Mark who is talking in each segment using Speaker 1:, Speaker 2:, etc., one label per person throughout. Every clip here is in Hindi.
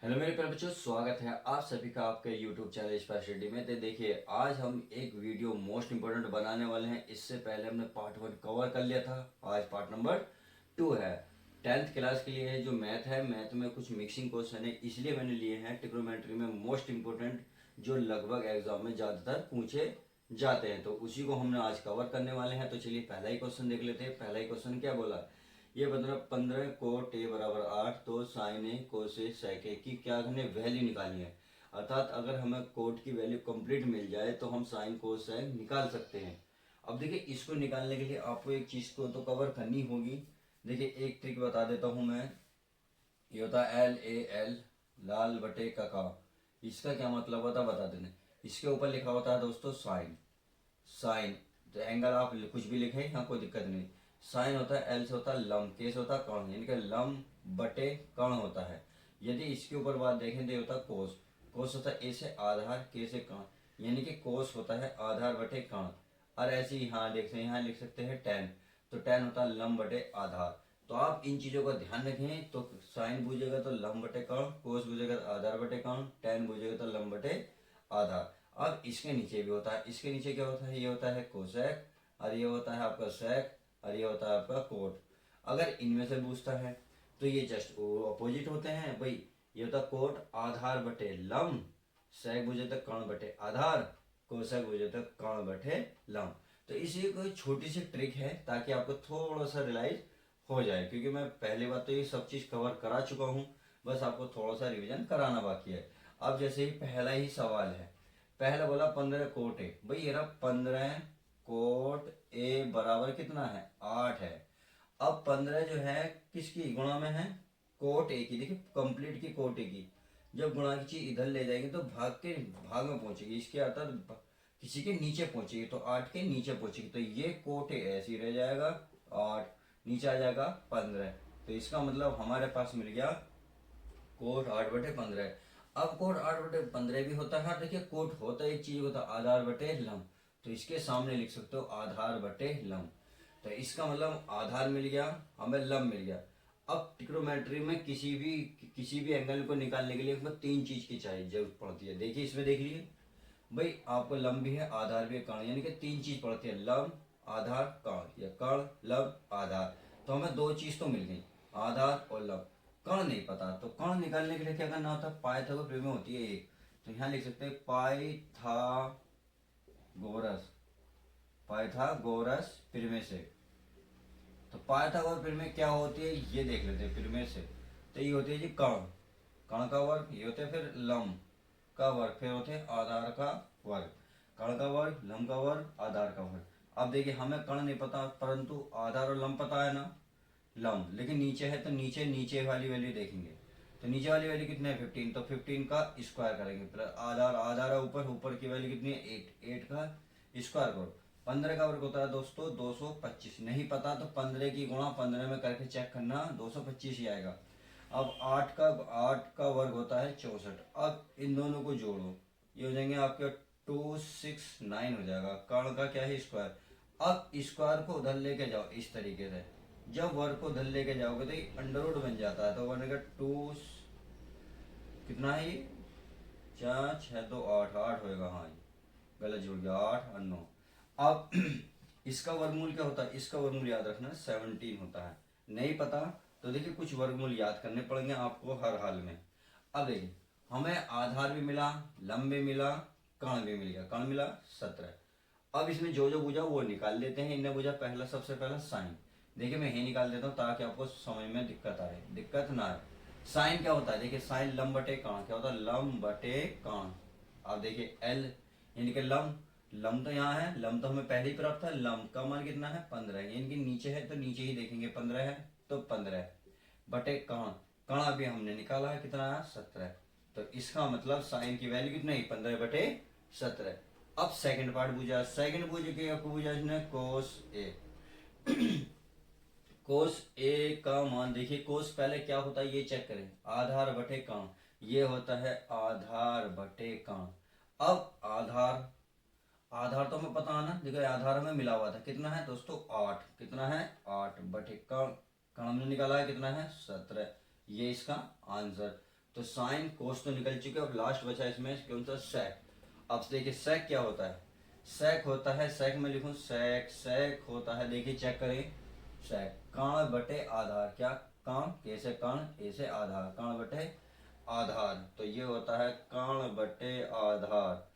Speaker 1: हेलो मेरे प्यारे बच्चों, स्वागत है आप सभी का आपके यूट्यूब चैनल स्पाइस स्टडी में। तो देखिए, आज हम एक वीडियो मोस्ट इंपॉर्टेंट बनाने वाले हैं। इससे पहले हमने पार्ट 1 कवर कर लिया था, आज पार्ट नंबर 2 है। 10th क्लास के लिए जो मैथ है, मैथ में कुछ मिक्सिंग क्वेश्चन है, इसलिए मैंने लिए हैं ट्रिग्नोमेट्री में मोस्ट इंपॉर्टेंट, जो लगभग एग्जाम में ज़्यादातर पूछे जाते हैं। तो उसी को हमने आज कवर करने वाले हैं। तो चलिए पहला ही क्वेश्चन देख लेते हैं। पहला ही क्वेश्चन क्या बोला, ये बता 15 कोट ए बराबर 8, तो साइन ए कोसेक सेक ए की क्या हमने वैल्यू निकालनी है। अर्थात अगर हमें कोट की वैल्यू कंप्लीट मिल जाए तो हम साइन कोसेक निकाल सकते हैं। अब देखिए, इसको निकालने के लिए आपको एक चीज़ को तो कवर करनी होगी। देखिए, एक ट्रिक बता देता हूँ मैं। ये होता है LAL, लाल बटे का। इसका क्या मतलब होता है बता देना। इसके ऊपर लिखा होता है दोस्तों साइन। साइन तो एंगल आप कुछ भी लिखें, यहाँ कोई दिक्कत नहीं। साइन होता है, एल से होता है लम, के से होता है कर्ण, यानी कि लम बटे कर्ण होता है। यदि इसके ऊपर बात देखें तो ये होता है कोस। कोस होता है ए से आधार, के से कर्ण, यानी कि कोस होता है आधार बटे कर्ण। और ऐसे ही यहाँ देख सकते हैं, यहाँ लिख सकते हैं टेन, तो टेन होता है लम बटे आधार। तो आप इन चीज़ों का ध्यान रखें। तो साइन बूझेगा तो लम बटे कर्ण, कोस बूझेगा तो आधार बटे कर्ण, टेन बूझेगा तो लम बटे आधार। अब इसके नीचे भी होता है, इसके नीचे क्या होता है, ये होता है कोसेक, और ये होता है आपका सेक, और ये होता है आपका कोट। अगर इनमें से पूछता है तो ये जस्ट अपोजिट होते हैं भाई। ये होता है कोट आधार बटे लम, सेक बुझे तक कर्ण बटे आधार, कोसेक बुझे तक कर्ण बटे लम। तो इसी कोई छोटी सी ट्रिक है ताकि आपको थोड़ा सा रियलाइज हो जाए, क्योंकि मैं पहली बात तो ये सब चीज कवर करा चुका हूँ, बस आपको थोड़ा सा रिवीजन कराना बाकी है। अब जैसे ही पहला ही सवाल है, पहला बोला 15 कोट ए, भाई ये रहा 15 कोट ए बराबर कितना है, 8 है। अब 15 जो है किसकी गुणा में है, कोट ए की। देखिए कंप्लीट की कोट ए की, जब गुणा की चीज इधर ले जाएंगे तो भाग के भाग में पहुंचेगी, इसके अर्थात किसी के नीचे पहुंचेगी, तो 8 के नीचे पहुंचेगी, तो ये कोट ए ऐसे ही रह जाएगा, 8 नीचे आ जाएगा 15। तो इसका मतलब हमारे पास मिल गया कोट 8/15। अब कोट 8/15 भी होता है। देखिए कोट होता है एक चीज होता है आधार बटे लम, तो इसके सामने लिख सकते हो आधार बटे लम। तो इसका मतलब आधार मिल गया, हमें लम मिल गया। अब ट्रिग्नोमेट्री में किसी भी एंगल को निकालने के लिए हमें तीन चीज की चाहिए जरूरत पड़ती है। देखिए इसमें देख लीजिए भाई, आपको लम भी है आधार भी है कर्ण, यानी कि तीन चीज पड़ती है, लम आधार कर्ण, या कर्ण लम आधार। तो हमें दो चीज तो मिल गई, आधार और लम। कर्ण नहीं पता, तो कर्ण निकालने के लिए क्या करना होता है, पाइथागोरस में होती है एक, तो यहाँ लिख सकते हैं पाइथागोरस, पाइथागोरस प्रमेय से। तो पाइथागोरस प्रमेय क्या होती है ये देख लेते हैं प्रमेय से। तो ये होती है जी कर्ण, कर्ण का वर्ग, ये होते हैं फिर लम का वर्ग, फिर होते हैं आधार का वर्ग। कर्ण का वर्ग, लम का वर्ग, आधार का वर्ग। अब देखिए हमें कर्ण नहीं पता, परंतु आधार और लम पता है ना। लम लेकिन नीचे है, तो नीचे नीचे वाली वैल्यू देखेंगे। तो नीचे वाली वैल्यू कितनी है 15, तो 15 का स्क्वायर करेंगे, प्लस आधार, आधार है ऊपर, ऊपर की वैल्यू कितनी है 8, 8 का स्क्वायर करो। 15 का वर्ग होता है दोस्तों 225, नहीं पता तो 15 की गुणा 15 में करके चेक करना, 225 ही आएगा। अब 8 का वर्ग होता है 64। अब इन दोनों को जोड़ो, ये हो जाएंगे आपके 269 हो जाएगा। कर्ण का क्या है स्क्वायर। अब स्क्वायर को उधर लेके जाओ इस तरीके से, जब वर्ग को उधर लेके जाओगे तो ये अंडर रूट बन जाता है, तो बनेगा 2 कितना है ये, 4 6 2 8, 8 होएगा। हाँ ये गलत जुड़ गया, 8 और 9। अब इसका वर्गमूल क्या होता है, इसका वर्गमूल याद रखना 17 होता है। नहीं पता तो देखिए कुछ वर्गमूल याद करने पड़ेंगे आपको हर हाल में। अब देखिए हमें आधार भी मिला, लंब भी मिला, कर्ण भी मिल गया, कर्ण मिला 17। अब इसमें जो जो बुझा वो निकाल लेते हैं। इनने बुझा पहला, सबसे पहला साइन। देखिए मैं ये निकाल देता हूँ ताकि आपको समझ में दिक्कत आए, दिक्कत ना आए। साइन क्या होता है, देखिए साइन लंब बटे कर्ण, क्या होता है लंब बटे कर्ण। अब देखिए एल यानी कि लंब, लंब तो यहाँ है, लंब तो हमें पहले ही प्राप्त था, लंब का मान कितना है 15, यानी कि नीचे है तो नीचे ही देखेंगे 15 है, तो 15 बटे कर्ण, कर्ण अभी हमने निकाला है कितना है 17। तो इसका मतलब साइन की वैल्यू कितनी है 15/17। अब सेकंड पार्ट पूछा, सेकंड पूछ के आपको पूछा इसने कोस ए। कोस ए का मान देखिए, कोस पहले क्या होता है ये चेक करें, आधार बटे कर्ण, ये होता है आधार बटे कर्ण। अब आधार, आधार तो हमें पता है ना, देखो आधार में मिला हुआ था कितना है दोस्तों 8, कितना है 8 बटे कर्ण, कर्ण हमने निकाला है कितना है 17, ये इसका आंसर। तो साइन कोस तो निकल चुके, अब लास्ट बचा इसमें कौन सा, सेक। अब देखिए सेक क्या होता है, सेक होता है, सेक में लिखूं सेक, सेक होता है, देखिए चेक करें, सेक कर्ण बटे आधार, क्या कर्ण, कैसे कर्ण ऐसे आधार, कर्ण बटे आधार, तो ये होता है कर्ण बटे आधार।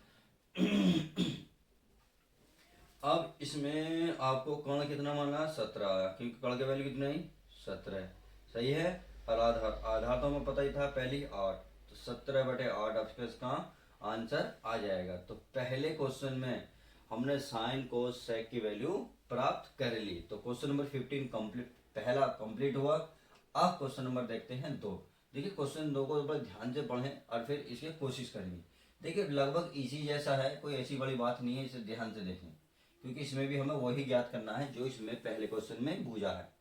Speaker 1: अब इसमें आपको कर्ण कितना माना, 17, क्योंकि कर्ण के वैल्यू कितने, 17, सही है। और आधार, आधार तो हमें पता ही था पहली 8, तो 17/8 आपके इसका आंसर आ जाएगा। तो पहले क्वेश्चन में हमने साइन कोस सेक की वैल्यू प्राप्त कर ली। तो क्वेश्चन नंबर 15 कंप्लीट, पहला कंप्लीट हुआ। अब क्वेश्चन नंबर देखते हैं 2। देखिए क्वेश्चन 2 को ऊपर ध्यान से पढ़ें और फिर इसकी कोशिश करेंगे। देखिए लगभग इसी जैसा है, कोई ऐसी बड़ी बात नहीं है, इसे ध्यान से देखें, क्योंकि इसमें भी हमें वही ज्ञात करना है जो इसमें पहले क्वेश्चन में पूछा है।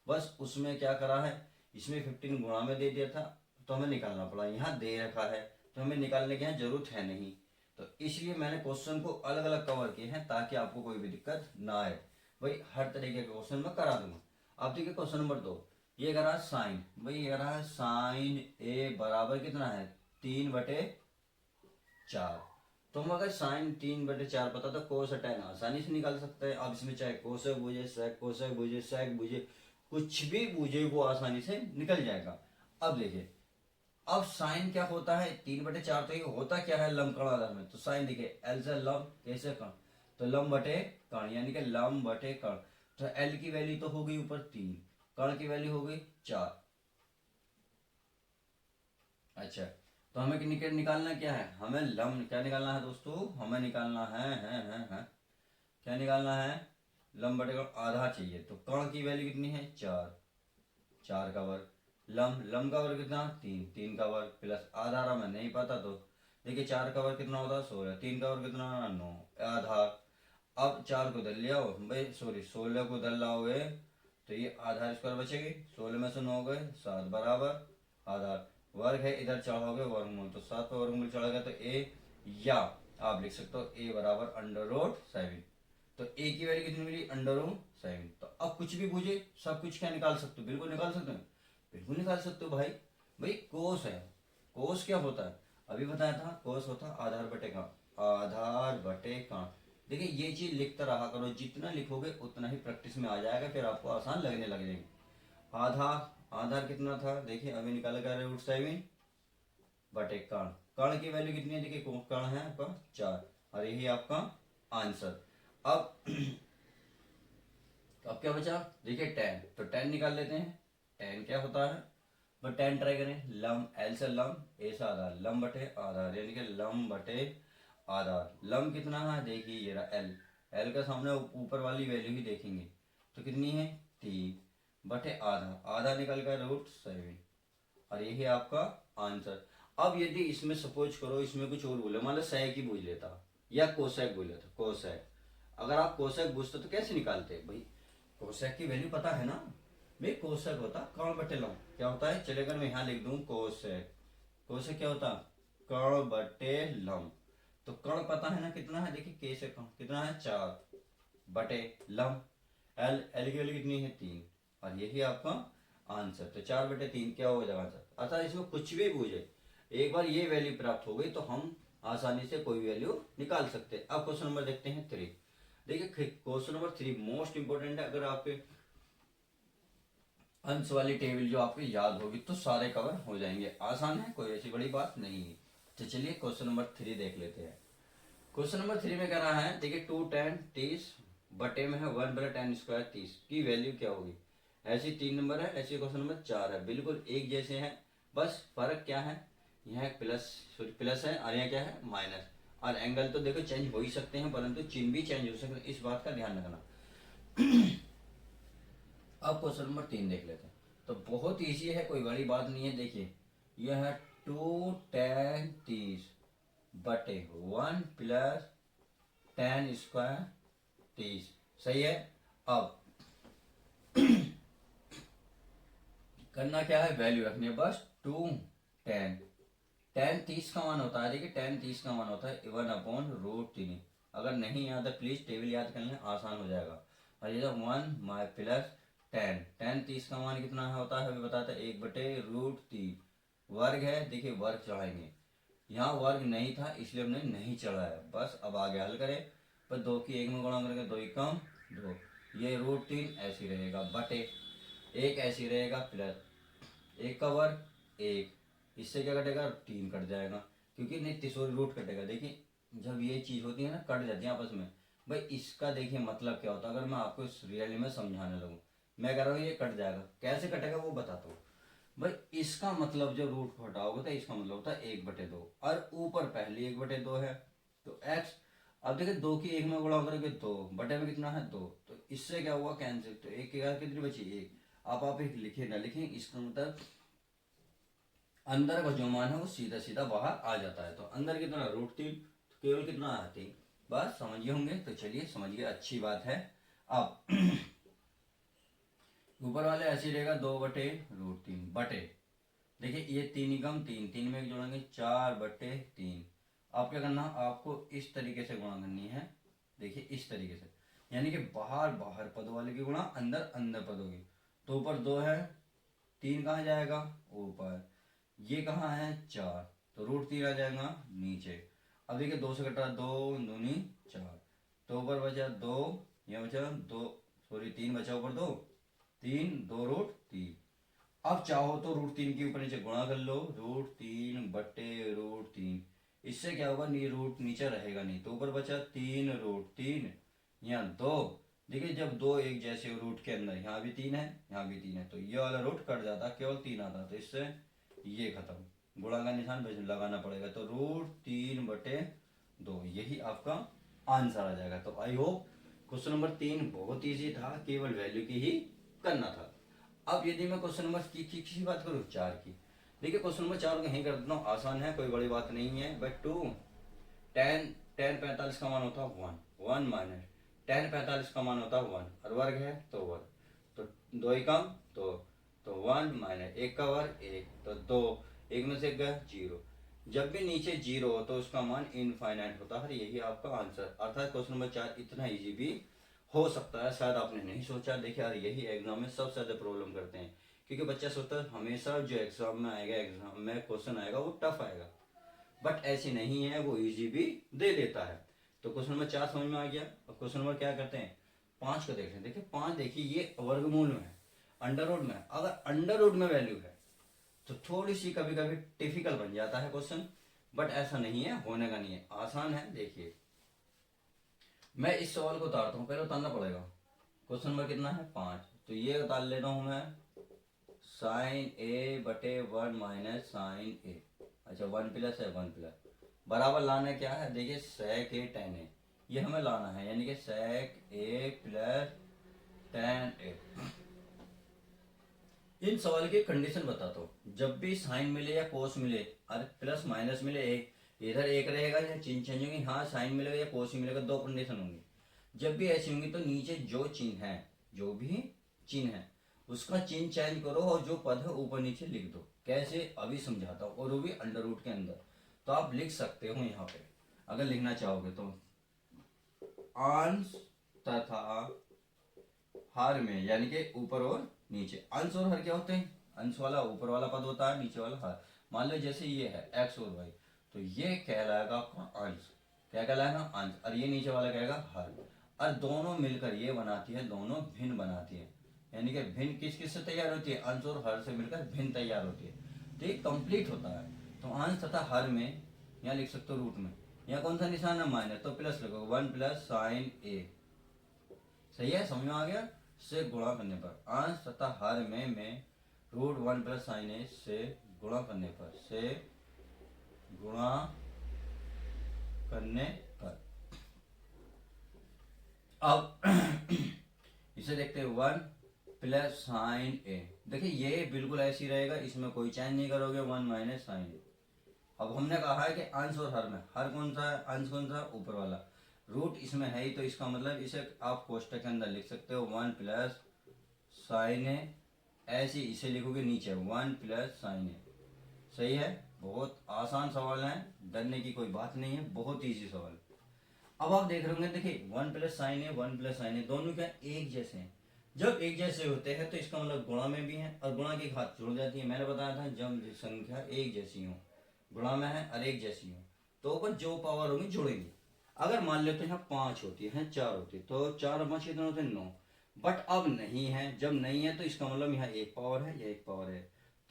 Speaker 1: बस उसमें क्या करा है, इसमें 15 गुणा में दे दिया था तो हमें निकालना पड़ा, यहाँ दे रखा है तो हमें निकालने की यहाँ जरूरत है नहीं, तो इसलिए मैंने क्वेश्चन को अलग अलग कवर किए हैं ताकि आपको कोई भी दिक्कत ना आए। भाई हर तरीके के क्वेश्चन मैं करा दूंगा। अब देखिए क्वेश्चन नंबर 2, ये करा साइन, भाई ये करा साइन ए बराबर कितना है, 3/4। तो हम अगर साइन 3/4 पता तो कोस tan आसानी से निकाल सकते हैं। अब इसमें चाहे कोसेक बूझे, सेक कोसेक बूझे, सेक बूझे, कुछ भी बूझे वो आसानी से निकल जाएगा। अब देखिए, अब साइन क्या होता है, 3/4, तो ये होता क्या है लंब कर्ण आधार में, तो साइन देखिए एल से लंब, कैसे कर्ण, तो लंब बटे कर्ण, यानी कि लंब बटे कर्ण। तो एल की वैल्यू तो हो गई ऊपर 3, कर्ण की वैल्यू हो गई 4। अच्छा, तो हमें निकालना क्या है, हमें लंब क्या निकालना है दोस्तों, हमें निकालना है क्या निकालना है, लंब बटे कर्ण आधा चाहिए। तो कर्ण की वैल्यू कितनी है 4, 4 का वर्ग, लंब का वर्ग कितना 3, 3 का वर्ग प्लस आधार हमें नहीं पता, तो देखिए 4 का वर्ग कितना होता है 16, 3 का वर्ग कितना 9 आधार। अब 4 को दल लिया भाई, सॉरी 16 को दल लाओगे तो ये आधार स्क्वायर बचेगी, 16 में से 9 गए 7 बराबर आधार, वर्ग है इधर चढ़ाओगे वर्गमूल, तो 7 पर वर्गमूल चढ़ेगा तो ए, या आप लिख सकते हो ए बराबर √7। तो ए की वैल्यू कितनी मिली, √7। तो अब कुछ भी पूछे सब कुछ क्या निकाल सकते हो, बिल्कुल निकाल सकते हो, बिल्कुल निकाल सकते हो भाई। भाई कोस है, कोस क्या होता है, अभी बताया था, कोस होता है आधार बटे का, आधार बटे का। देखिए ये चीज लिखता रहा करो, जितना लिखोगे उतना ही प्रैक्टिस में आ जाएगा, फिर आपको आसान लगने लग जाएगी। आधार, आधार कितना था देखिए अभी निकाला गया √7 बटे कर्ण, कर्ण की वैल्यू कितनी है देखिए, कर्ण है आपका 4, और यही आपका आंसर। अब अब क्या बचा देखिए tan, तो tan निकाल लेते हैं, tan क्या होता है, तो tan ट्राई करें, लंब एल से लंब, ए से आधार, लंब बटे आधार, यानी कि लंब बटे आधार, लंब कितना है देखिए ये रहा एल, एल का सामने ऊपर वाली वैल्यू ही देखेंगे, तो कितनी है 3 बटे आधा, आधा निकल गया √7, और यही आपका आंसर। अब यदि इसमें सपोज करो इसमें कुछ और बोले, मान लो सेक ही पूछ लेता या कोसेक बोल लेता, कोसेक, अगर आप कोसेक पूछते तो कैसे निकालते भाई, कोसेक की वैल्यू पता है ना भाई, कोसेक होता कर्ण बटे लंब, क्या होता है, चलिए अगर मैं यहाँ लिख दूं कोसेक, कोसेक क्या होता कर्ण बटे लंब, तो कर्ण पता है ना कितना है देखिए, के से कर्ण कितना है 4 बटे लंब, एल, एल की वैल्यू कितनी है 3, और यही आपका आंसर। तो 4/3 क्या हो जाएगा आंसर, अर्थात इसमें कुछ भी पूछे एक बार ये वैल्यू प्राप्त हो गई तो हम आसानी से कोई वैल्यू निकाल सकते हैं। अब क्वेश्चन नंबर देखते हैं 3। देखिए क्वेश्चन नंबर 3 मोस्ट इंपोर्टेंट है, अगर आपके अंश वाली टेबल जो आपको याद होगी तो सारे कवर हो जाएंगे, आसान है, कोई ऐसी बड़ी बात नहीं है। तो चलिए क्वेश्चन नंबर 3 देख लेते हैं। क्वेश्चन नंबर 3 में कह रहा है देखिए 2 tan 30 बटे में है 1/tan स्क्वायर 30 की वैल्यू क्या होगी, ऐसी 3 नंबर है, ऐसे क्वेश्चन नंबर 4 है, बिल्कुल एक जैसे हैं, बस फर्क क्या है, यह प्लस प्लस है और यह क्या है माइनस, और एंगल तो देखो चेंज हो ही सकते हैं परंतु चिन्ह भी चेंज हो सकते हैं, इस बात का ध्यान रखना। अब क्वेश्चन नंबर 3 देख लेते हैं, तो बहुत इजी है, कोई बड़ी बात नहीं है। देखिए यह है 2 tan 30 बटे 1 + tan स्क्वायर 30, सही है। अब करना क्या है, वैल्यू रखनी है बस, 2 tan, tan 30 का मान होता है देखिए, tan 30 का मान होता है 1/√3, अगर नहीं याद है प्लीज टेबल याद कर लें, आसान हो जाएगा। और ये 1 + tan, tan 30 का मान कितना होता है अभी बताते हैं 1/√3, वर्ग है, देखिए वर्ग चढ़ाएंगे, यहाँ वर्ग नहीं था इसलिए हमने नहीं चढ़ाया, बस अब आगे हल करें। पर 2 की 1 में गुणा करेंगे 2 एकम 2, ये √3 ऐसी रहेगा बटे 1 ऐसी रहेगा प्लस 1 का वर्ग 1, इससे क्या कटेगा 3 कट जाएगा, क्योंकि नहीं तिसोरी रूट कटेगा। देखिए जब ये चीज़ होती है ना कट जाती है आपस में, भाई इसका देखिए मतलब क्या होता है, अगर मैं आपको इस रियली में समझाने लगूँ, मैं कह रहा हूँ ये कट जाएगा, कैसे कटेगा वो बताता हूँ। भाई इसका मतलब जब रूट को हटाओगे तो इसका मतलब होता है 1/2, और ऊपर पहले 1/2 है तो x। अब देखिए 2 की 1 में गुणा करोगे 2 बटे में कितना है 2, तो इससे क्या हुआ कैंसिल, तो 1 की जगह कितनी बची 1। अब आप एक लिखे ना लिखें, इसका मतलब अंदर का जो मान है वो सीधा सीधा बाहर आ जाता है। तो अंदर कितना √3, तो केवल कितना आया 3। बस समझिए होंगे, तो चलिए समझिए, अच्छी बात है। अब ऊपर वाले ऐसे ही रहेगा 2/√3 बटे, देखिए ये 3 एकम 3, 3 में जोड़ेंगे 4/3। आप क्या करना, आपको इस तरीके से गुणा करनी है, देखिए इस तरीके से, यानी कि बाहर बाहर पद वाले की गुणा अंदर अंदर पदों की। तो ऊपर 2 है, 3 कहाँ जाएगा ऊपर, ये कहाँ है 4, तो √3 आ जाएगा नीचे। अब देखिए 2 से कटा 2 दूनी 4, तो ऊपर बचा 2, यहाँ बचा 2, सॉरी 3 बचा ऊपर 2, 3 2 √3। अब चाहो तो √3 के ऊपर नीचे गुणा कर लो, √3/√3, इससे क्या होगा रूट नीचे रहेगा नहीं, तो ऊपर बचा 3√3, यहाँ 2। देखिए जब 2 एक जैसे रूट के अंदर, यहाँ भी 3 है यहाँ भी 3 है, तो ये वाला रूट कट जाता, केवल 3 आता, तो इससे ये खत्म, गुणा का निशान बस लगाना पड़ेगा, तो √3/2 यही आपका आंसर आ जाएगा। तो आई होप क्वेश्चन नंबर 3 बहुत ईजी था, केवल वैल्यू की ही करना था। अब यदि मैं क्वेश्चन नंबर की बात करूँ 4 की, देखिए क्वेश्चन नंबर 4 कहीं कर देता हूँ, आसान है, कोई बड़ी बात नहीं है। बट 2 tan 45 का मान होता है 1, 1 माइनस tan 45 का मान होता है 1, और वर्ग है तो वर्ग, तो 2 एकम तो 1 माइनस 1 का वर्ग 1, तो 2, 1 में से 1 गया 0। जब भी नीचे 0 हो तो उसका मान इनफाइनाइट होता है, यही आपका आंसर, अर्थात क्वेश्चन नंबर 4 इतना इजी भी हो सकता है, शायद आपने नहीं सोचा। देखिए यार यही एग्जाम में सबसे ज्यादा प्रॉब्लम करते हैं, क्योंकि बच्चा सोचता है हमेशा जो एग्जाम में आएगा, एग्जाम में क्वेश्चन आएगा वो टफ आएगा, बट ऐसी नहीं है, वो इजी भी दे देता है। तो क्वेश्चन नंबर 4 समझ में आ गया। अब क्वेश्चन नंबर क्या करते हैं 5 को देखते हैं। देखिए 5 देखिए ये वर्गमूल में है, अंडर रूट में, अगर अंडर रूट में वैल्यू है तो थोड़ी सी कभी कभी टिफिकल्ट बन जाता है क्वेश्चन, बट ऐसा नहीं है, होने का नहीं है, आसान है। देखिए मैं इस सवाल को उतारता हूँ, पहले उतारना पड़ेगा। क्वेश्चन नंबर कितना है 5, तो ये उतार लेता हूँ मैं sin a/1 माइनस साइन ए, अच्छा 1 प्लस है 1 प्लस, बराबर लाना क्या है, देखिए sec a tan a, ये हमें लाना है, यानी कि sec a plus tan a। इन सवाल की कंडीशन बताता हूँ, जब भी साइन मिले या कोस मिले, अरे प्लस माइनस मिले, एक इधर एक रहेगा या चिन्ह चेंज होंगे, हाँ साइन मिलेगा या कोस ही मिलेगा, दो कंडीशन होंगी। जब भी ऐसी होंगी तो नीचे जो चिन्ह है, जो भी चिन्ह है उसका चिन्ह चेंज करो और जो पद है ऊपर नीचे लिख दो। कैसे अभी समझाता हूँ, और वो भी अंडर रूट के अंदर। तो आप लिख सकते हो यहाँ पे, अगर लिखना चाहोगे तो, अंश तथा हर में, यानी कि ऊपर और नीचे। अंश और हर क्या होते हैं, अंश वाला ऊपर वाला पद होता है, नीचे वाला हर। मान लो जैसे ये है एक्स और वाई, तो ये कहलाएगा आपका अंश, क्या कहलाएगा अंश, और ये नीचे वाला कहेगा हर, और दोनों मिलकर ये बनाती है, दोनों भिन्न बनाती है, यानी कि भिन्न किस किस से तैयार होती है, अंश और हर से मिलकर भिन्न तैयार होती है, तो ये कंप्लीट होता है। तो अंश तथा हर में यहाँ लिख सकते हो रूट में, यहाँ कौन सा निशान है माइनस, तो प्लस लगोगे 1 प्लस साइन ए, सही है, समझ में आ गया। से गुणा करने पर अंश तथा हर में √1 प्लस साइन ए से गुणा करने पर, से गुणा करने पर। अब इसे देखते हैं 1 प्लस साइन ए, देखिए ये बिल्कुल ऐसी रहेगा, इसमें कोई चेंज नहीं करोगे, 1 माइनस साइन ए। अब हमने कहा है कि अंश और हर में, हर कौन सा है, अंश कौन सा, ऊपर वाला, रूट इसमें है ही, तो इसका मतलब इसे आप कोष्टक के अंदर लिख सकते हो 1 प्लस साइन ए, ऐसे इसे लिखोगे नीचे 1 प्लस साइन ए, सही है। बहुत आसान सवाल है, डरने की कोई बात नहीं है, बहुत इजी सवाल। अब आप देख रहे होंगे, देखिए 1 प्लस साइन ए 1 प्लस साइन ए दोनों क्या एक जैसे हैं, जब एक जैसे होते हैं तो इसका मतलब गुणा में भी है और गुणा की घात जुड़ जाती है। मैंने बताया था जब संख्या एक जैसी हो, गुणा में है और एक जैसी हो तो ऊपर जो पावर होगी जुड़ेगी। अगर मान लेते हैं यहाँ 5 होती है, 4 होती है, तो 4 और 5 कितने होते हैं, 9। बट अब नहीं है, जब नहीं है तो इसका मतलब यहाँ एक पावर है, यह एक पावर है,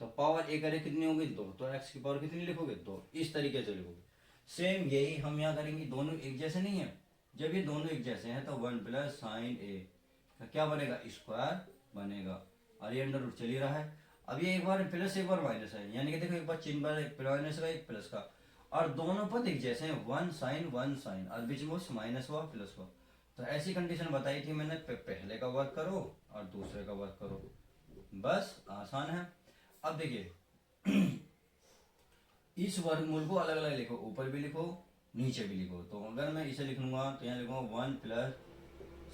Speaker 1: तो पावर एक अरे कितनी होगी, 2, तो एक्स की पावर कितनी लिखोगे, 2। इस तरीके से लिखोगे। सेम यही हम यहाँ करेंगे, दोनों एक जैसे नहीं है। जब ये दोनों एक जैसे हैं तो 1 प्लस साइन ए का क्या बनेगा, स्क्वायर बनेगा, और ये अंडर रूट चल ही रहा है। अब ये एक बार प्लस एक बार माइनस है, यानी कि देखो एक बार चिन्ह पर एक माइनस का एक प्लस का, और दोनों पद एक जैसे हैं, 1 साइन और बीच में वो माइनस हुआ प्लस हुआ। तो ऐसी कंडीशन बताई थी मैंने, पहले का वर्क करो और दूसरे का वर्क करो, बस आसान है। अब देखिए इस वर्गमूल को अलग अलग लिखो, ऊपर भी लिखो नीचे भी लिखो। तो अगर मैं इसे लिखूंगा तो यहाँ लिखूंगा 1 प्लस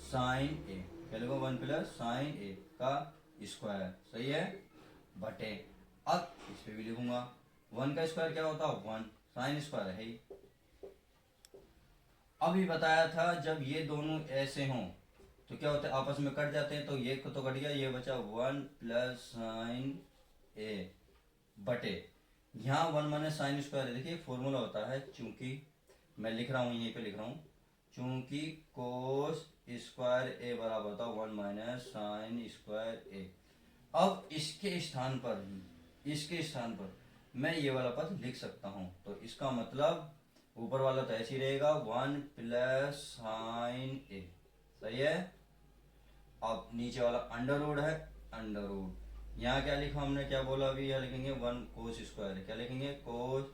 Speaker 1: साइन ए, क्या लिखूंगा, 1 प्लस साइन ए का स्क्वायर, सही है, बटे, अब इस पे भी लिखूंगा 1 का स्क्वायर क्या होता है, 1 साइन स्क्वायर है ही। अभी बताया था जब ये दोनों ऐसे हों तो क्या होता है, आपस में कट जाते हैं, तो ये को तो कट गया, ये बचा 1 प्लस साइन ए बटे, यहाँ 1 माइनस साइन स्क्वायर है। देखिए फॉर्मूला होता है, चूंकि मैं लिख रहा हूँ यहीं पे लिख रहा हूँ, चूंकि कोस स्क्वायर ए बराबर होता है 1 माइनस साइन स्क्वायर ए। अब इसके स्थान पर मैं ये वाला पद लिख सकता हूँ, तो इसका मतलब ऊपर वाला तो ऐसे ही रहेगा 1 प्लस साइन ए, सही है। अब नीचे वाला अंडर रूट है, अंडर रूट, यहाँ क्या लिखा हमने, क्या बोला अभी, यहाँ लिखेंगे 1 कोस स्क्वायर है, क्या लिखेंगे, कोस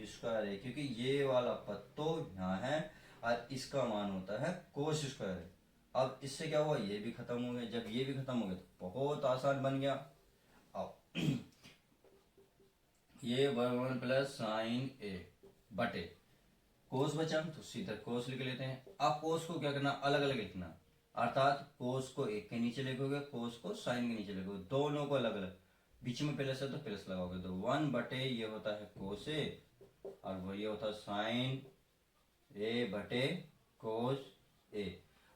Speaker 1: स्क्वायर है, क्योंकि ये वाला पद तो यहाँ है और इसका मान होता है कोस स्क्वायर है। अब इससे क्या हुआ, ये भी खत्म हो गया, जब ये भी खत्म हो गया तो बहुत आसान बन गया। अब ये 1 प्लस साइन ए बटे कोस बचा तो सीधा कोस लिख लेते हैं। अब कोस को क्या करना, अलग अलग लिखना, अर्थात कोस को एक के नीचे लिखोगे, कोस को साइन के नीचे लिखोगे, दोनों को अलग अलग, बीच में प्लस है तो प्लस लगाओगे, तो 1 बटे ये होता है कोस ए और वो ये होता है साइन ए बटे कोस ए।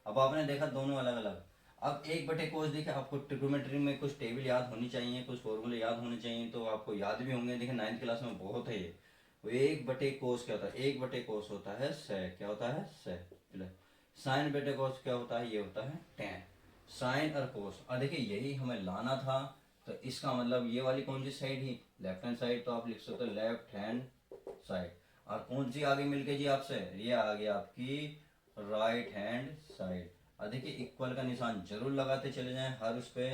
Speaker 1: अब आपने देखा दोनों अलग अलग। अब 1 बटे कोस देखिए, आपको ट्रिग्नोमेट्री में कुछ टेबल याद होनी चाहिए, कुछ फॉर्मूले याद होने चाहिए, तो आपको याद भी होंगे, देखिए 9th क्लास में बहुत है ये। वो 1 बटे कोस क्या होता है, 1 बटे कोस होता है sec, क्या होता है sec, प्लस साइन बटे कोस क्या होता है, ये होता है tan। साइन और कोस, और देखिए यही हमें लाना था, तो इसका मतलब ये वाली कौन सी साइड ही, लेफ्ट हैंड साइड, तो आप लिख सकते हो लेफ्ट हैंड साइड। और कौन सी आगे मिलके जी आपसे, ये आ गई आपकी राइट हैंड साइड। और देखिए इक्वल का निशान जरूर लगाते चले जाएं हर उस पे,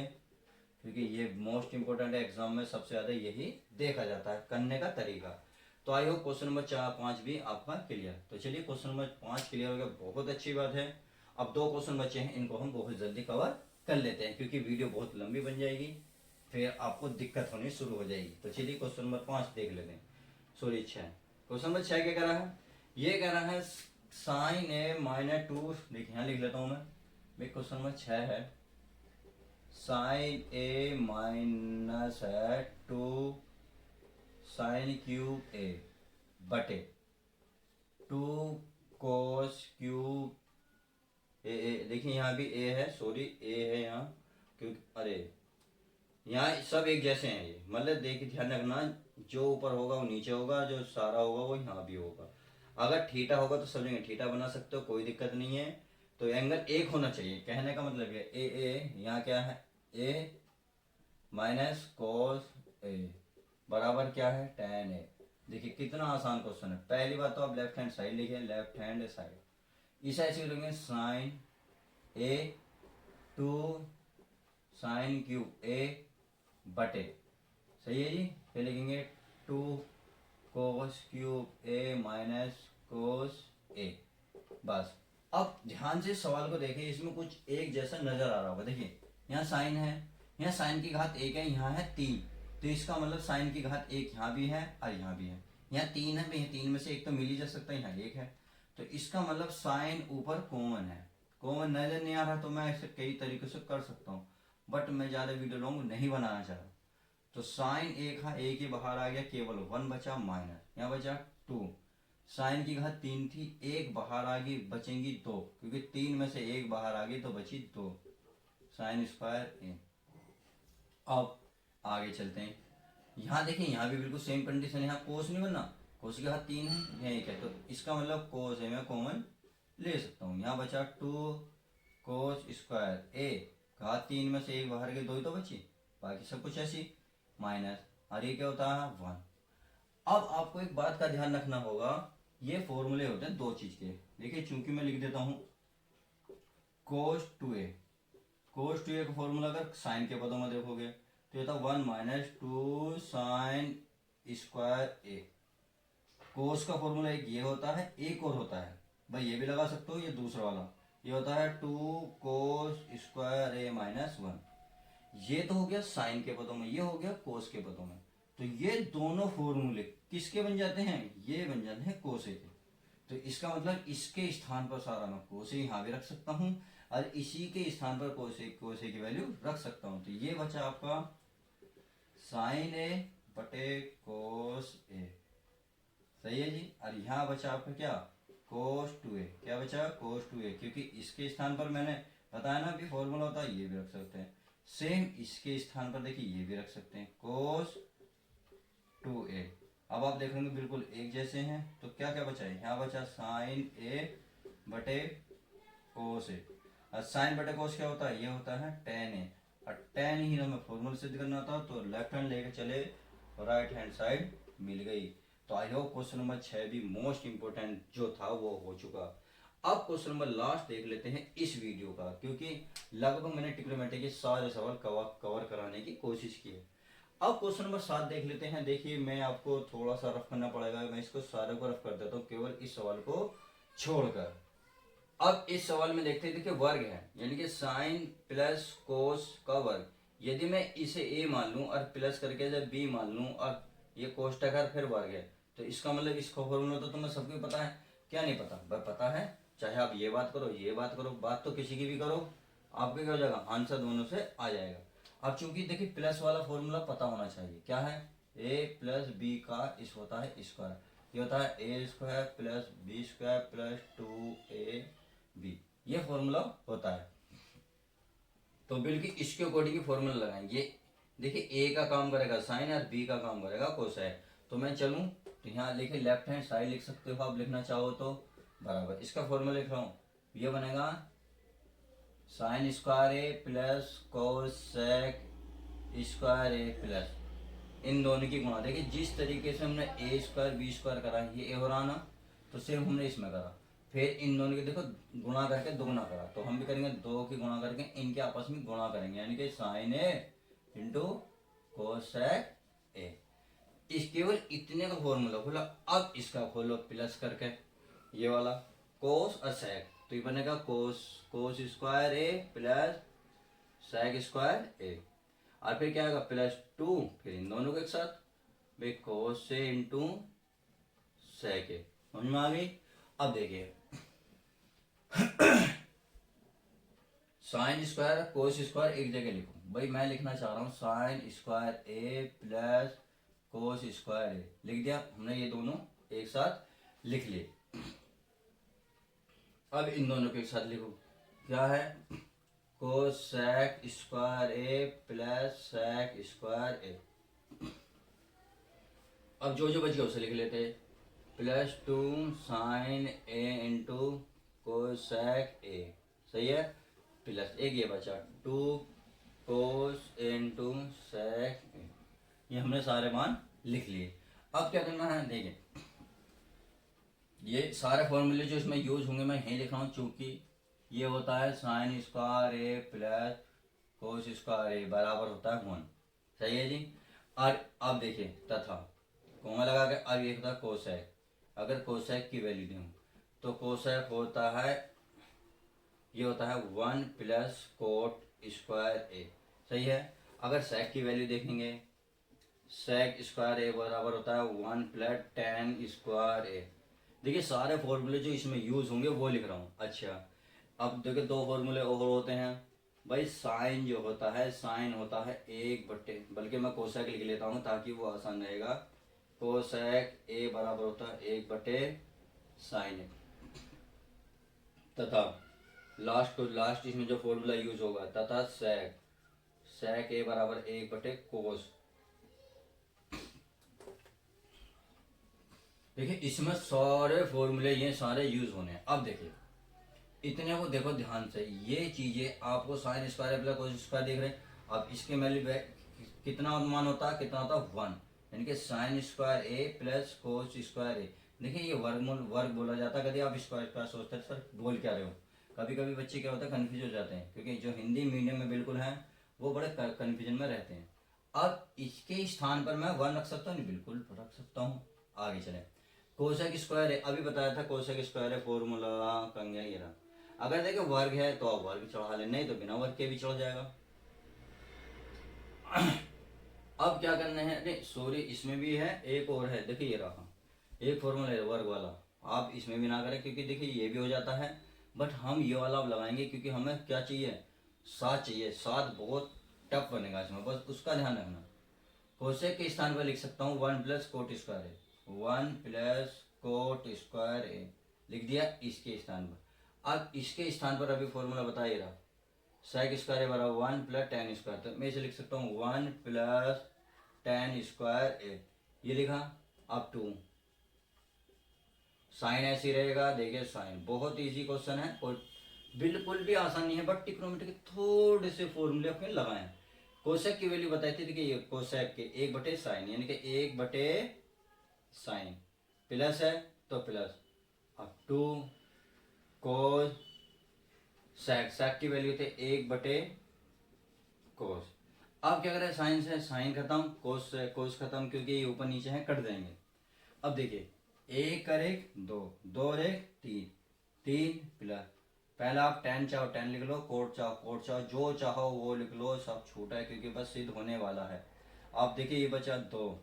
Speaker 1: क्योंकि ये मोस्ट इंपोर्टेंट है, एग्जाम में सबसे ज्यादा यही देखा जाता है करने का तरीका। तो आई होप क्वेश्चन नंबर 4-5 भी आपका क्लियर। तो चलिए क्वेश्चन नंबर 5 क्लियर हो गया, बहुत अच्छी बात है। अब 2 क्वेश्चन बचे हैं, इनको हम बहुत जल्दी कवर कर लेते हैं, क्योंकि वीडियो बहुत लंबी बन जाएगी, फिर आपको दिक्कत होनी शुरू हो जाएगी। तो चलिए क्वेश्चन नंबर 5 देख लेते हैं, सॉरी 6। क्वेश्चन नंबर 6 क्या कह रहा है, ये कह रहा है साइन ए माइनस 2, देखिए यहाँ लिख लेता हूँ मैं भाई, क्वेश्चन नंबर 6 है, साइन ए माइनस है 2 साइन क्यूब ए बटे 2 कोस क्यूब ए। देखिए यहाँ भी ए है, सॉरी ए है यहाँ, क्योंकि अरे यहाँ सब एक जैसे हैं ये, मतलब देखिए ध्यान रखना, जो ऊपर होगा वो नीचे होगा, जो सारा होगा वो यहाँ भी होगा। अगर थीटा होगा तो समझेंगे, थीटा बना सकते हो, कोई दिक्कत नहीं है। तो एंगल एक होना चाहिए, कहने का मतलब ये ए यहाँ क्या है, ए माइनस कोस ए बराबर क्या है, tan ए। देखिए कितना आसान क्वेश्चन है। पहली बात तो आप लेफ्ट हैंड साइड लिखिए, लेफ्ट हैंड साइड, इस ऐसे लिखेंगे साइन ए 2 साइन क्यूब ए बटे, सही है जी, फिर लिखेंगे 2 कोस क्यूब ए माइनस कोस ए, बस। अब ध्यान से सवाल को देखिए, इसमें कुछ एक जैसा नजर आ रहा होगा, देखिए यहाँ साइन है, यहाँ साइन की घात 1 है, यहाँ है 3, तो इसका मतलब साइन की घात 1 यहाँ भी है और यहाँ भी है, यहाँ 3 है, यहाँ 3 में से एक तो मिल ही जा सकता है, यहाँ 1 है, तो इसका मतलब साइन ऊपर कॉमन है। कॉमन नजर नहीं आ रहा तो मैं ऐसे कई तरीके से कर सकता हूँ, बट मैं ज़्यादा वीडियो लॉन्ग नहीं बनाना चाह रहा। तो साइन 1 है, 1 ही बाहर आ गया, केवल 1 बचा, माइनस यहाँ बचा 2, साइन की घात 3 थी, 1 बाहर आ गई, बचेंगी 2, क्योंकि 3 में से 1 बाहर आ गई तो बची 2, साइन स्क्वायर ए। अब आगे चलते हैं, यहाँ देखें, यहाँ भी बिल्कुल सेम कंडीशन है, यहाँ कोस नहीं बनना, कोस के हाथ 3 है, यहाँ 1 है, तो इसका मतलब कोस है मैं कॉमन ले सकता हूँ। यहाँ बचा 2 कोस स्क्वायर ए, घात 3 में से 1 बाहर के 2 ही तो बची, बाकी सब कुछ ऐसी माइनस, और ये क्या होता है 1। अब आपको एक बात का ध्यान रखना होगा, ये फॉर्मूले होते हैं दो चीज के। देखिए चूंकि मैं लिख देता हूँ कोस 2a, कोस 2a का फॉर्मूला अगर साइन के पदों में देखोगे तो ये था 1 माइनस 2 साइन स्क्वायर ए। कोस का फॉर्मूला एक ये होता है, एक और होता है, भाई ये भी लगा सकते हो, ये दूसरा वाला, ये होता है 2 कोस स्क्वायर ए माइनस 1। ये तो हो गया साइन के पदों में, ये हो गया कोस के पदों में। तो ये दोनों फॉर्मूले किसके बन जाते हैं, ये बन जाते हैं कोसे के। तो इसका मतलब इसके स्थान पर सारा मैं कोसे यहाँ भी रख सकता हूँ, और इसी के स्थान पर कोसे कोसे की वैल्यू रख सकता हूँ। तो ये बचा आपका साइन ए बटे कोस ए, सही है जी। और यहाँ बचा आपका क्या, कोस 2a, क्या बचा कोस 2a, क्योंकि इसके स्थान पर मैंने बताया ना अभी फॉर्मूला होता है, ये भी रख सकते हैं। सेम इसके स्थान पर देखिए ये भी रख सकते हैं, कोस 2a। अब आप देखेंगे बिल्कुल एक जैसे हैं, तो क्या क्या बचा है, यहाँ बचा साइन ए बटे कोस ए। और साइन बटे कोस क्या होता है, ये होता है टेन ए, और टेन ही हमें फॉर्मूला सिद्ध करना था, तो लेफ्ट हैंड लेके चले, राइट हैंड साइड मिल गई। तो आई होप क्वेश्चन नंबर 6 भी मोस्ट इंपोर्टेंट जो था वो हो चुका। अब क्वेश्चन नंबर लास्ट देख लेते हैं इस वीडियो का, क्योंकि लगभग मैंने ट्रिग्नोमेट्री के सारे सवाल कवर कराने की कोशिश की है। अब क्वेश्चन नंबर 7 देख लेते हैं। देखिए मैं आपको थोड़ा सा रफ करना पड़ेगा, मैं इसको सारे को रफ कर देता हूँ केवल इस सवाल को छोड़कर। अब इस सवाल में देखते हैं, देखिए वर्ग है, यानी कि साइन प्लस कोस का वर्ग। यदि मैं इसे a मान लूं और प्लस करके जब b मान लूं और ये कोष्टक है फिर वर्ग है, तो इसका मतलब इसका फॉर्मूला तो तुम्हें सबको पता है, क्या नहीं पता, बस पता है। चाहे आप ये बात करो ये बात करो, बात तो किसी की भी करो, आपके क्या हो जाएगा, आंसर दोनों से आ जाएगा। अब चूंकि देखिए प्लस वाला फॉर्मूला पता होना चाहिए, क्या है, a प्लस बी का इस होता है स्क्वायर, ये होता है A square plus B square plus 2ab, ये फॉर्मूला होता है। तो बिल्कुल इसके अकॉर्डिंग ही फॉर्मूला लगाएंगे। देखिए ए का काम करेगा साइन और बी का काम करेगा कोसाइन। तो मैं चलूं तो यहाँ लिखे लेफ्ट हैंड साइड लिख सकते हो आप, लिखना चाहो तो बराबर इसका फॉर्मूला लिख रहा हूँ, ये बनेगा sine square a plus cosec square a plus इन दोनों की गुणा। देखिए जिस तरीके से हमने ए स्क्वायर बी स्क्वायर करा, ये ए हो रहा ना, तो सेम हमने इसमें करा, फिर इन दोनों के देखो गुणा करके दुगुना करा, तो हम भी करेंगे दो की गुणा करके इनके आपस में गुणा करेंगे, यानी कि sine a into cosec a. इस केवल इतने का फॉर्मूला खोला। अब इसका खोलो प्लस करके, ये वाला कोस और सेक, तो ये बनेगा cos square a plus sec square ए, और फिर क्या आएगा +2, फिर इन दोनों के एक साथ भाई कोस से इंटू सेक ए, समझ में आ गई। अब देखिए साइन स्क्वायर कोस स्क्वायर एक जगह लिखो, भाई मैं लिखना चाह रहा हूँ sine square a plus cos square ए, लिख दिया हमने, ये दोनों एक साथ लिख लिए। अब इन दोनों के एक साथ लिखो, क्या है cosec square a plus sec square a. अब जो जो बच गया उसे लिख लेते, +2 sine a into cosec a, सही है, प्लस एक ये बचा 2 कोस इंटू सेक ए। ये हमने सारे मान लिख लिए। अब क्या करना है, देखिए ये सारे फॉर्मूले जो इसमें यूज होंगे मैं यहीं लिख रहा हूँ, चूंकि ये होता है sine square a plus cos square ए बराबर होता है 1, सही है जी। और अब देखिए तथा कोमा लगा के, अब ये होता है कोसेक, अगर कोसेक की वैल्यू दूँ तो कोसेक होता है, ये होता है 1 प्लस कोट स्क्वायर ए, सही है। अगर सेक की वैल्यू देखेंगे, सेक स्क्वायर ए बराबर होता है 1 प्लस टेन स्क्वायर ए। देखिए सारे फॉर्मूले जो इसमें यूज होंगे वो लिख रहा हूँ। अच्छा अब देखिए दो फॉर्मूले और होते हैं भाई, साइन जो होता है साइन होता है 1/, बल्कि मैं कोसेक लिख लेता हूँ ताकि वो आसान रहेगा, कोसेक ए बराबर होता है 1/sin ए, तथा लास्ट टू लास्ट इसमें जो फॉर्मूला यूज होगा तथा सेक सेक ए बराबर 1/कोस। देखिए इसमें सारे फॉर्मूले ये सारे यूज होने हैं। अब देखिए इतने को देखो ध्यान से, ये चीजें आपको sine square plus cos square दिख रहे हैं। अब इसके वैल्यू कितना मान होता है, कितना होता है 1, यानी कि sine square a plus cos square ए। देखिए ये वर्गमूल वर्ग बोला जाता है। कभी आप स्क्वायर स्क्वायर सोचते हैं सर बोल क्या रहे हो, कभी कभी बच्चे क्या होता है कंफ्यूज हो जाते हैं, क्योंकि जो हिंदी मीडियम में बिल्कुल हैं वो बड़े कंफ्यूजन में रहते हैं। अब इसके स्थान पर मैं 1 रख सकता हूँ, नहीं बिल्कुल रख सकता हूँ। आगे चले, कोसेक स्क्वायर है, अभी बताया था कोसेक स्क्वायर है फॉर्मूला कंग ये रहा। अगर देखिए वर्ग है तो आप वर्ग चढ़ा ले, नहीं तो बिना वर्ग के भी चढ़ जाएगा। अब क्या करना है, नहीं सॉरी इसमें भी है एक और है, देखिए ये रहा एक फॉर्मूला है वर्ग वाला। आप इसमें भी ना करें क्योंकि देखिए ये भी हो जाता है, बट हम ये वाला अब लगाएंगे क्योंकि हमें क्या चाहिए, 7 चाहिए। 7 बहुत टफ बनेगा इसमें, बस उसका ध्यान रखना। कोसेक के स्थान पर लिख सकता हूँ 1 प्लस कोट स्क्वायर है, 1 प्लस कोट स्क्वायर ए लिख दिया इसके स्थान पर। अब इसके स्थान पर अभी फॉर्मूला बताइए रहा, सेक स्क्वायर बराबर 1 प्लस टेन स्क्वायर, तो मैं इसे लिख सकता हूँ 1 प्लस टेन स्क्वायर ए, ये लिखा। अब 2 साइन ऐसे ही रहेगा। देखिए साइन बहुत इजी क्वेश्चन है और बिल्कुल भी आसान नहीं है, बट ट्रिग्नोमेट्री के थोड़े से फॉर्मूले अपने लगाए। कोसेक की वैल्यू बताई थी कि ये कोसेक के 1/साइन, यानी कि 1/साइन प्लस है तो प्लस। अब 2 कोस सेक, सेक की वैल्यू थे 1/कोस। अब क्या करें, साइन से साइन खत्म, कोस से कोस खत्म, क्योंकि ये ऊपर नीचे है कट जाएंगे। अब देखिए 1 और 1 2, 2 और 1 3, 3 प्लस, पहला आप टेन चाहो टेन लिख लो, कोट चाहो कोट चाहो, जो चाहो वो लिख लो, सब छूटा है क्योंकि बस सिद्ध होने वाला है। अब देखिए ये बचा 2,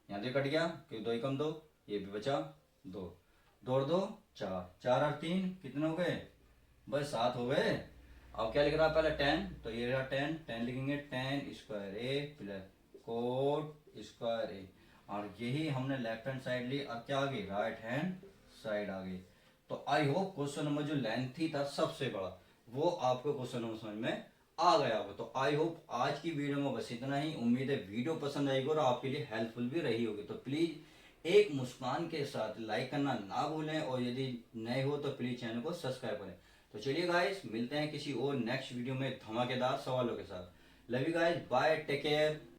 Speaker 1: यहाँ से कट गया क्योंकि 2 ही कम 2, ये भी बचा 2, 2 और 2 4, 4 और 3 कितने हो गए, बस 7 हो गए। अब क्या लिख रहा है पहले 10, तो ये रहा 10, 10 लिखेंगे 10 square a plus coat square ए, और यही हमने लेफ्ट हैंड साइड ली। अब क्या आ गई, राइट हैंड साइड आ गई। तो आई होप क्वेश्चन नंबर जो लेंथी था सबसे बड़ा, वो आपको क्वेश्चन नंबर समझ में आ गया होगा। तो आई होप आज की वीडियो में बस इतना ही। उम्मीद है वीडियो पसंद आएगी और आपके लिए हेल्पफुल भी रही होगी। तो प्लीज एक मुस्कान के साथ लाइक करना ना भूलें, और यदि नए हो तो प्लीज चैनल को सब्सक्राइब करें। तो चलिए गाइस मिलते हैं किसी और नेक्स्ट वीडियो में धमाकेदार सवालों के साथ। Love you guys, bye, take care.